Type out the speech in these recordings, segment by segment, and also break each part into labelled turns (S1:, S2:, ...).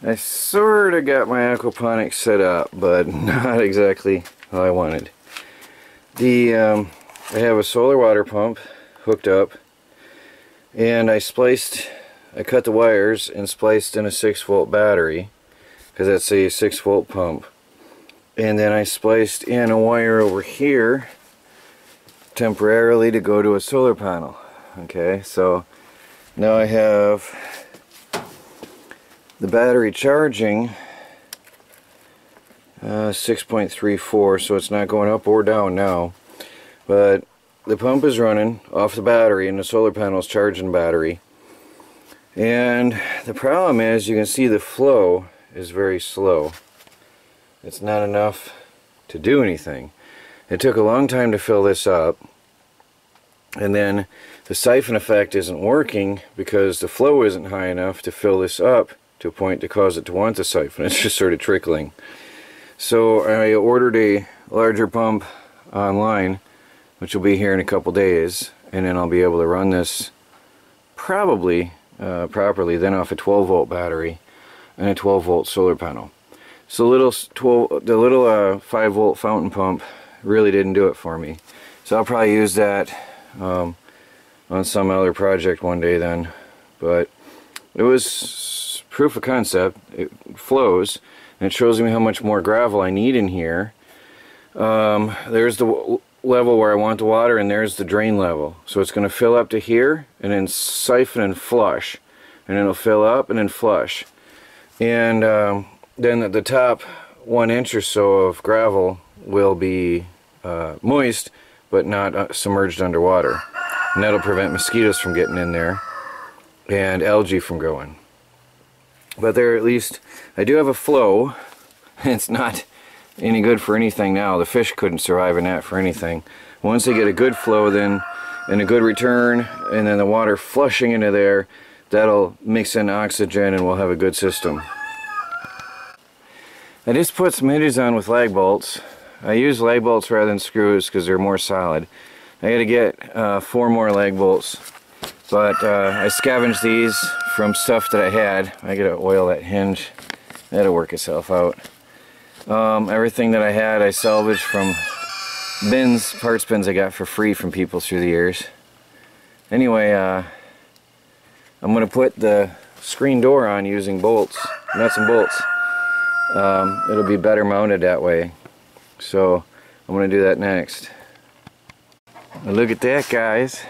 S1: I sort of got my aquaponics set up, but not exactly how I wanted. I have a solar water pump hooked up, and I cut the wires and spliced in a 6-volt battery, because that's a 6-volt pump. And then I spliced in a wire over here temporarily to go to a solar panel. Okay, so now I have the battery charging 6.34, so it's not going up or down now, but the pump is running off the battery and the solar panel is charging battery. And the problem is, you can see the flow is very slow. It's not enough to do anything. It took a long time to fill this up, and then the siphon effect isn't working because the flow isn't high enough to fill this up to a point to cause it to want the siphon. It's just sort of trickling. So I ordered a larger pump online, which will be here in a couple days, and then I'll be able to run this probably properly then off a 12-volt battery and a 12-volt solar panel. So the little 5-volt fountain pump really didn't do it for me. So I'll probably use that on some other project one day then. But it was proof of concept. It flows, and it shows me how much more gravel I need in here. There's the level where I want the water, and there's the drain level. So it's going to fill up to here and then siphon and flush, and then it'll fill up and then flush. And then at the top 1 inch or so of gravel will be moist but not submerged underwater, and that'll prevent mosquitoes from getting in there and algae from growing. But there, at least I do have a flow. It's not any good for anything now. The fish couldn't survive in that for anything. Once they get a good flow then and a good return, and then the water flushing into there, that'll mix in oxygen and we'll have a good system. I just put some hinges on with lag bolts. I use lag bolts rather than screws because they're more solid. I got to get 4 more lag bolts, but I scavenged these from stuff that I had. I gotta oil that hinge. That'll work itself out. Everything that I had I salvaged from bins, parts bins I got for free from people through the years. Anyway, I'm gonna put the screen door on using bolts, nuts and bolts. It'll be better mounted that way. So I'm going to do that next. Look at that, guys.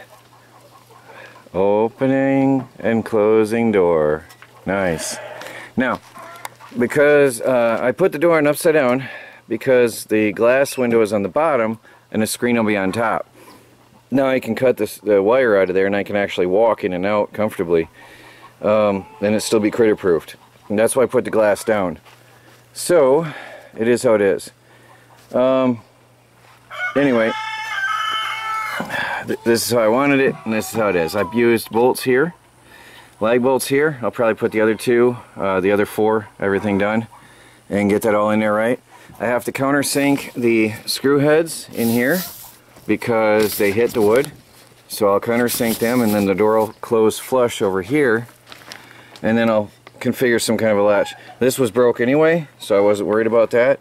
S1: Opening and closing door. Nice. Now, because I put the door on upside down, because the glass window is on the bottom and the screen will be on top. Now I can cut the wire out of there and I can actually walk in and out comfortably. And it still be critter proofed. And that's why I put the glass down. So, it is how it is. Anyway, this is how I wanted it, and this is how it is. I've used bolts here, lag bolts here. I'll probably put the other 2, the other 4, everything done, and get that all in there right. I have to countersink the screw heads in here because they hit the wood. So I'll countersink them, and then the door will close flush over here, and then I'll configure some kind of a latch. This was broke anyway, so I wasn't worried about that.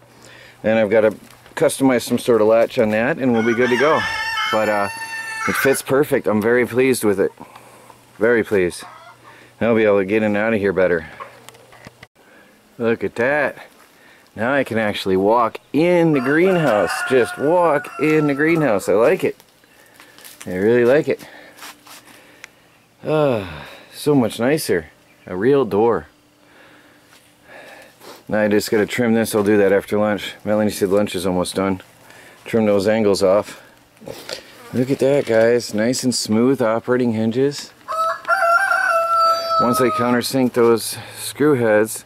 S1: And I've got to customize some sort of latch on that, and we'll be good to go. But it fits perfect. I'm very pleased with it. Very pleased. I'll be able to get in and out of here better. Look at that. Now I can actually walk in the greenhouse. Just walk in the greenhouse. I like it. I really like it. So much nicer. A real door. Now I just gotta trim this. I'll do that after lunch. Melanie said lunch is almost done. Trim those angles off. Look at that, guys. Nice and smooth operating hinges. Once I countersink those screw heads,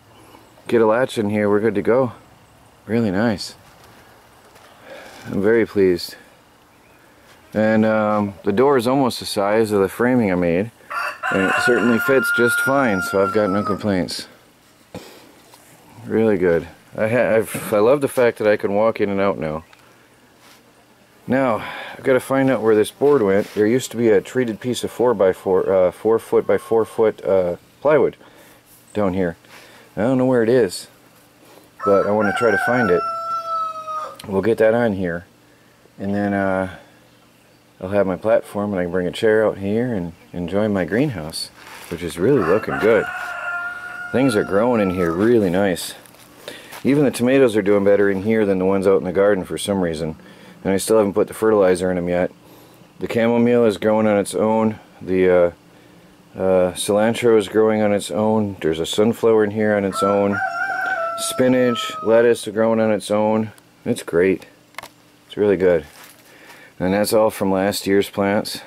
S1: get a latch in here, we're good to go. Really nice. I'm very pleased. And the door is almost the size of the framing I made. And it certainly fits just fine, so I've got no complaints. Really good. I love the fact that I can walk in and out now. Now, I've got to find out where this board went. There used to be a treated piece of 4 foot by 4 foot plywood down here. I don't know where it is, but I want to try to find it. We'll get that on here, and then I'll have my platform and I can bring a chair out here and enjoy my greenhouse, which is really looking good. Things are growing in here really nice. Even the tomatoes are doing better in here than the ones out in the garden for some reason. And I still haven't put the fertilizer in them yet. The chamomile is growing on its own. The cilantro is growing on its own. There's a sunflower in here on its own. Spinach, lettuce are growing on its own. It's great. It's really good. And that's all from last year's plants.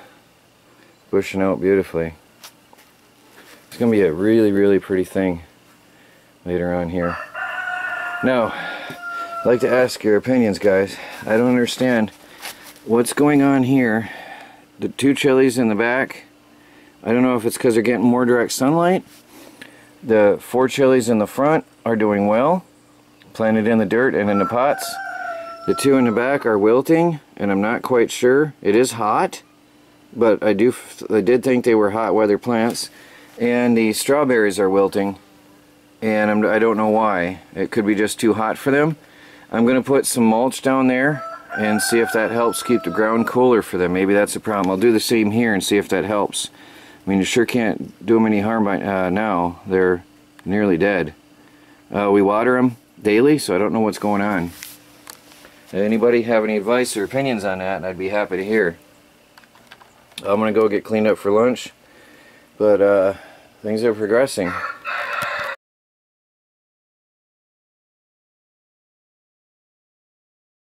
S1: Bushing out beautifully. It's going to be a really, really pretty thing later on here. Now, I'd like to ask your opinions, guys. I don't understand what's going on here. The 2 chilies in the back, I don't know if it's because they're getting more direct sunlight. The 4 chilies in the front are doing well, planted in the dirt and in the pots. The 2 in the back are wilting, and I'm not quite sure. It is hot, but I did think they were hot weather plants. And the strawberries are wilting, and I don't know why. It could be just too hot for them. I'm going to put some mulch down there and see if that helps keep the ground cooler for them. Maybe that's the problem. I'll do the same here and see if that helps. I mean, you sure can't do them any harm by now. They're nearly dead. We water them daily, so I don't know what's going on. Anybody have any advice or opinions on that? I'd be happy to hear. I'm going to go get cleaned up for lunch. But things are progressing.